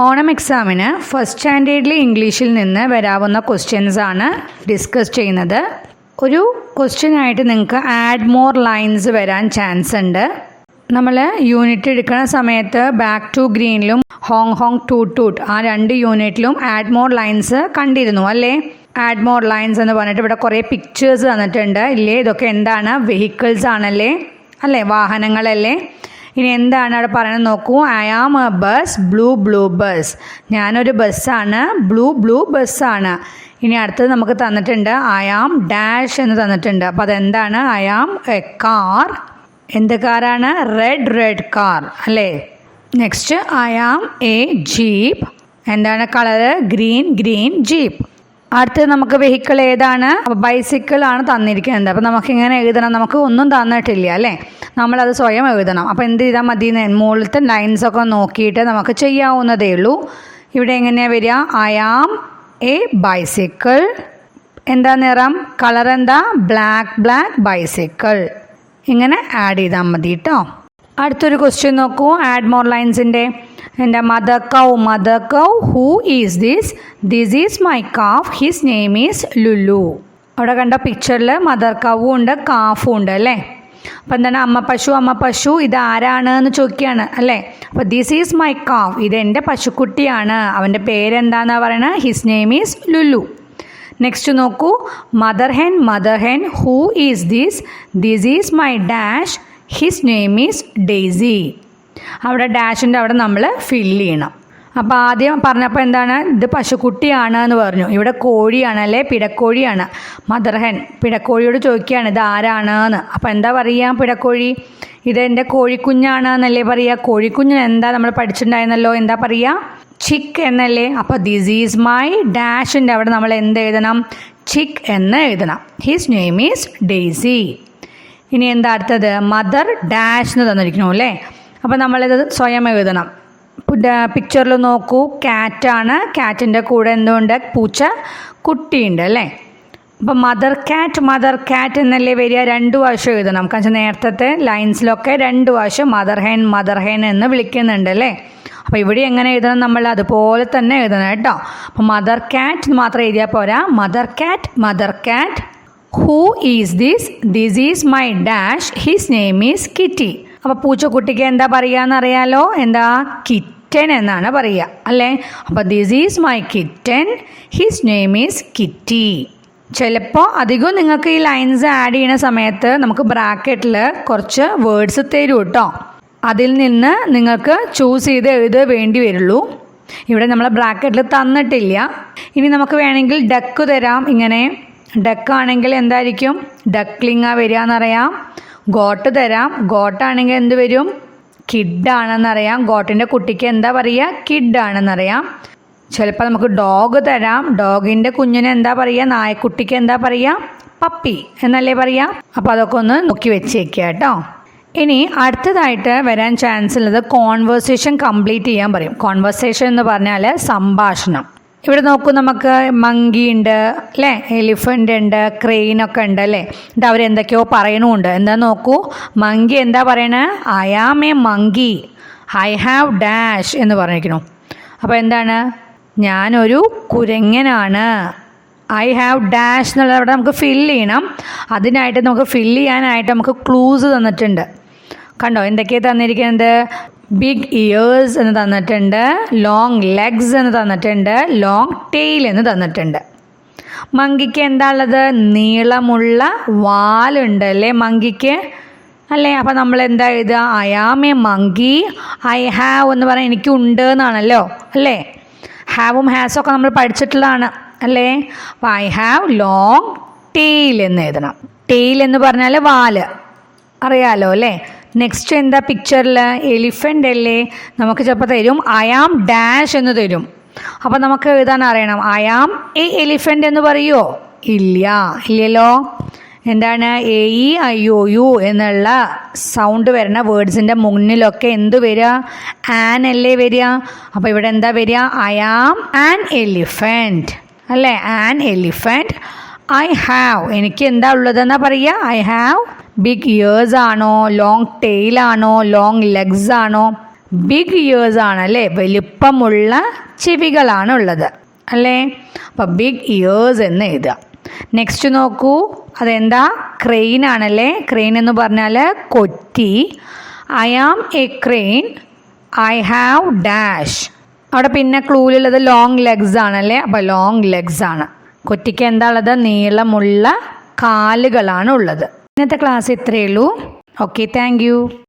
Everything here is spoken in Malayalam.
ഓണം എക്സാമിന് ഫസ്റ്റ് സ്റ്റാൻഡേർഡിലെ ഇംഗ്ലീഷിൽ നിന്ന് വരാവുന്ന ക്വസ്റ്റ്യൻസ് ആണ് ഡിസ്കസ് ചെയ്യുന്നത്. ഒരു ക്വസ്റ്റ്യനായിട്ട് നിങ്ങൾക്ക് ആഡ് മോർ ലൈൻസ് വരാൻ ചാൻസ് ഉണ്ട്. നമ്മൾ യൂണിറ്റ് എടുക്കുന്ന സമയത്ത് ബാക്ക് ടു ഗ്രീനിലും ഹോങ് ഹോങ് ടൂട്ട് ടൂട്ട് ആ 2 യൂണിറ്റിലും ആഡ് മോർ ലൈൻസ് കണ്ടിരുന്നു അല്ലേ? ആഡ് മോർ ലൈൻസ് എന്ന് പറഞ്ഞിട്ട് ഇവിടെ കുറേ പിക്ചേഴ്സ് തന്നിട്ടുണ്ട് ഇല്ലേ? ഇതൊക്കെ എന്താണ്? വെഹിക്കിൾസ് ആണല്ലേ, അല്ലേ? വാഹനങ്ങളല്ലേ? ഇനി എന്താണ് അവിടെ പറയുന്നത് നോക്കൂ. I am a bus, blue blue bus. ഞാനൊരു ബസ്സാണ്, ബ്ലൂ ബ്ലൂ ബസ്സാണ്. ഇനി അടുത്തത് നമുക്ക് തന്നിട്ടുണ്ട് ഐ ആം ഡാഷ് എന്ന് തന്നിട്ടുണ്ട്. അപ്പോൾ അതെന്താണ്? I am a car. എന്ത് കാറാണ്? റെഡ് റെഡ് കാർ അല്ലേ? Next I am a jeep. എന്താണ് കളറ്? Green green jeep. അടുത്തത് നമുക്ക് വെഹിക്കിൾ ഏതാണ്? ബൈസിക്കിൾ ആണ് തന്നിരിക്കുന്നത്. അപ്പോൾ നമുക്കിങ്ങനെ എഴുതണം. നമുക്ക് ഒന്നും തന്നിട്ടില്ല അല്ലേ? നമ്മളത് സ്വയം എഴുതണം. അപ്പോൾ എന്ത് ചെയ്താൽ മതി? മുകളിലത്തെ ലൈൻസൊക്കെ നോക്കിയിട്ട് നമുക്ക് ചെയ്യാവുന്നതേ ഉള്ളൂ. ഇവിടെ എങ്ങനെയാണ് വരിക? I am a bicycle. എന്താ നിറം? കളർ എന്താ? Black black bicycle. ഇങ്ങനെ ആഡ് ചെയ്താൽ മതി കേട്ടോ. അടുത്തൊരു ക്വസ്റ്റ്യൻ നോക്കൂ. ആഡ് മോർ ലൈൻസിൻ്റെ. എൻ്റെ mother cow who is this? This is my calf, his name is Lulu. അവിടെ കണ്ട പിക്ചറിൽ മദർ കവും ഉണ്ട്, കാഫും ഉണ്ട് അല്ലേ? അപ്പോൾ എന്താണ്? അമ്മ പശു ഇത് ആരാണ് എന്ന് ചോദിക്കുകയാണ് അല്ലേ? അപ്പോൾ ദിസ് ഈസ് മൈ കാഫ്, ഇതെൻ്റെ പശുക്കുട്ടിയാണ്. അവൻ്റെ പേരെന്താണെന്നാണ് പറയണത്? His name is Lulu. Next നോക്കൂ. Mother hen who is this? This is my dash, his name is Daisy. അവിടെ ഡാഷിൻ്റെ അവിടെ നമ്മൾ ഫില്ല് ചെയ്യണം. അപ്പോൾ ആദ്യം പറഞ്ഞപ്പോൾ എന്താണ്? ഇത് പശുക്കുട്ടിയാണ് എന്ന് പറഞ്ഞു. ഇവിടെ കോഴിയാണ് അല്ലേ? പിടക്കോഴിയാണ്. മദർ ഹെൻ പിടക്കോഴിയോട് ചോദിക്കുകയാണ് ഇത് ആരാണ് എന്ന്. അപ്പോൾ എന്താ പറയുക? പിടക്കോഴി ഇതെൻ്റെ കോഴിക്കുഞ്ഞാണ് എന്നല്ലേ പറയുക? കോഴിക്കുഞ്ഞിന് എന്താ നമ്മൾ പഠിച്ചിട്ടുണ്ടായിരുന്നല്ലോ? എന്താ പറയുക? ചിക്ക് എന്നല്ലേ? അപ്പോൾ ദിസ് ഈസ് മൈ ഡാഷിൻ്റെ അവിടെ നമ്മൾ എന്ത് എഴുതണം? ചിക്ക് എന്ന് എഴുതണം. His name is Daisy. ഇനി എന്താ അടുത്തത്? മദർ ഡാഷ് എന്ന് തന്നിരിക്കണു അല്ലേ? അപ്പോൾ നമ്മളിത് സ്വയം എഴുതണം. പിക്ചറിൽ നോക്കൂ. ക്യാറ്റാണ്. ക്യാറ്റിൻ്റെ കൂടെ എന്തുണ്ട്? പൂച്ച കുട്ടിയുണ്ട് അല്ലേ? അപ്പോൾ മദർ ക്യാറ്റ് എന്നല്ലേ വരിക? 2 പ്രാവശ്യം എഴുതണം. കാരണം നേരത്തെ ലൈൻസിലൊക്കെ 2 പ്രാവശ്യം മദർ ഹെൻ എന്ന് വിളിക്കുന്നുണ്ട് അല്ലേ? അപ്പോൾ ഇവിടെ എങ്ങനെ എഴുതണം? നമ്മൾ അതുപോലെ തന്നെ എഴുതണം കേട്ടോ. അപ്പോൾ മദർ ക്യാറ്റ് മാത്രം എഴുതിയാൽ പോരാ. Mother cat who is this? This is my dash, his name is kitty. അപ്പോൾ പൂച്ചക്കുട്ടിക്ക് എന്താ പറയുക അറിയാലോ? എന്താ? കിറ്റൻ എന്നാണ് പറയുക അല്ലേ? അപ്പോൾ this is my kitten, his name is kitty. ചിലപ്പോൾ അധികം നിങ്ങൾക്ക് ഈ ലൈൻസ് ആഡ് ചെയ്യുന്ന സമയത്ത് നമുക്ക് ബ്രാക്കറ്റിൽ കുറച്ച് വേർഡ്സ് തരും കേട്ടോ. അതിൽ നിന്ന് നിങ്ങൾക്ക് ചൂസ് ചെയ്ത് എഴുത വേണ്ടി വരുള്ളൂ. ഇവിടെ നമ്മൾ ബ്രാക്കറ്റിൽ തന്നിട്ടില്ല. ഇനി നമുക്ക് വേണമെങ്കിൽ ഡക്ക് തരാം. ഇങ്ങനെ ഡക്കാണെങ്കിൽ എന്തായിരിക്കും? ഡക്ലിങ്ങാ വരിക എന്നറിയാം. ഗോട്ട് തരാം. ഗോട്ടാണെങ്കിൽ എന്ത് വരും? കിഡാണെന്നറിയാം. ഗോട്ടിൻ്റെ കുട്ടിക്ക് എന്താ പറയുക? കിഡാണെന്നറിയാം. ചിലപ്പോൾ നമുക്ക് ഡോഗ് തരാം. ഡോഗിൻ്റെ കുഞ്ഞിന് എന്താ പറയുക? നായക്കുട്ടിക്ക് എന്താ പറയുക? പപ്പി എന്നല്ലേ പറയുക? അപ്പോൾ അതൊക്കെ ഒന്ന് നോക്കി വെച്ചേക്കുക കേട്ടോ. ഇനി അടുത്തതായിട്ട് വരാൻ ചാൻസ് ഉള്ളത് കോൺവേഴ്സേഷൻ കംപ്ലീറ്റ് ചെയ്യാൻ പറയും. കോൺവേഴ്സേഷൻ എന്ന് പറഞ്ഞാൽ സംഭാഷണം. ഇവിടെ നോക്കൂ. നമുക്ക് മങ്കി ഉണ്ട് അല്ലേ? എലിഫൻ്റ് ഉണ്ട്, ക്രെയിനൊക്കെ ഉണ്ട് അല്ലേ? എന്നിട്ട് അവരെന്തൊക്കെയോ പറയണമുണ്ട്. എന്താ നോക്കൂ. മങ്കി എന്താ പറയണേ? I am a monkey, I have dash എന്ന് പറഞ്ഞിരിക്കുന്നു. അപ്പോൾ എന്താണ്? ഞാനൊരു കുരങ്ങനാണ്. ഐ ഹാവ് ഡാഷ് എന്നുള്ളത് അവിടെ നമുക്ക് ഫില്ല് ചെയ്യണം. അതിനായിട്ട് നമുക്ക് ഫില്ല് ചെയ്യാനായിട്ട് നമുക്ക് ക്ലൂസ് തന്നിട്ടുണ്ട്. കണ്ടോ എന്തൊക്കെയാണ് തന്നിരിക്കുന്നത്? ബിഗ് ഇയേഴ്സ് എന്ന് തന്നിട്ടുണ്ട്, ലോങ് ലെഗ്സ് എന്ന് തന്നിട്ടുണ്ട്, ലോങ് ടെയിൽ എന്ന് തന്നിട്ടുണ്ട്. മങ്കിക്ക് എന്താ ഉള്ളത്? നീളമുള്ള വാലുണ്ട് അല്ലേ മങ്കിക്ക് അല്ലേ? അപ്പോൾ നമ്മൾ എന്താ എഴുതുക? I am a monkey, I have എന്ന് പറയാൻ എനിക്ക് ഉണ്ട് എന്നാണല്ലോ അല്ലേ? ഹാവും ഹാസും ഒക്കെ നമ്മൾ പഠിച്ചിട്ടുള്ളതാണ് അല്ലേ? അപ്പോൾ ഐ ഹാവ് ലോങ് ടെയിൽ എന്ന് എഴുതണം. ടെയിൽ എന്ന് പറഞ്ഞാൽ വാല് അറിയാലോ അല്ലേ? നെക്സ്റ്റ് എന്താ പിക്ചറിൽ? എലിഫൻ്റ് അല്ലേ? നമുക്ക് ചിലപ്പോൾ തരും ഐ ആം ഡാഷ് എന്ന് തരും. അപ്പോൾ നമുക്ക് എഴുതാൻ അറിയണം. ഐ ആം എ എലിഫൻ്റ് എന്ന് പറയുമോ? ഇല്ലല്ലോ. എന്താണ്? A E I O U എന്നുള്ള സൗണ്ട് വരുന്ന വേർഡ്സിൻ്റെ മുന്നിലൊക്കെ എന്ത് വരിക? ആൻ അല്ലേ വരിക? അപ്പോൾ ഇവിടെ എന്താ വരിക? ഐ ആം ആൻ എലിഫൻ്റ് അല്ലേ? An elephant. ഐ ഹാവ് എനിക്ക് എന്താ ഉള്ളതെന്നാ പറയുക? ഐ ഹാവ് ബിഗ് ഇയേഴ്സ് ആണോ? ലോങ് ടെയിൽ ആണോ? ലോങ് ലെഗ്സ് ആണോ? ബിഗ് ഇയേഴ്സ് ആണ് അല്ലേ, വലിപ്പമുള്ള ചെവികളാണ് ഉള്ളത് അല്ലേ. അപ്പോൾ ബിഗ് ഇയേഴ്സ് എന്ന് എഴുതുക. നെക്സ്റ്റ് നോക്കൂ, അതെന്താ, ക്രെയിൻ ആണല്ലേ. ക്രെയിൻ എന്ന് പറഞ്ഞാൽ കൊറ്റി. I am a crane, I have dash. അവിടെ പിന്നെ ക്ലൂവിലുള്ളത് ലോങ് ലെഗ്സ് ആണല്ലേ. അപ്പോൾ ലോങ് ലെഗ്സ് ആണ്. കൊറ്റിക്ക് എന്താ ഉള്ളത്, നീളമുള്ള കാലുകളാണ് ഉള്ളത്. ഇന്നത്തെ ക്ലാസ് ഇത്രയേ ഉള്ളൂ. Okay, thank you.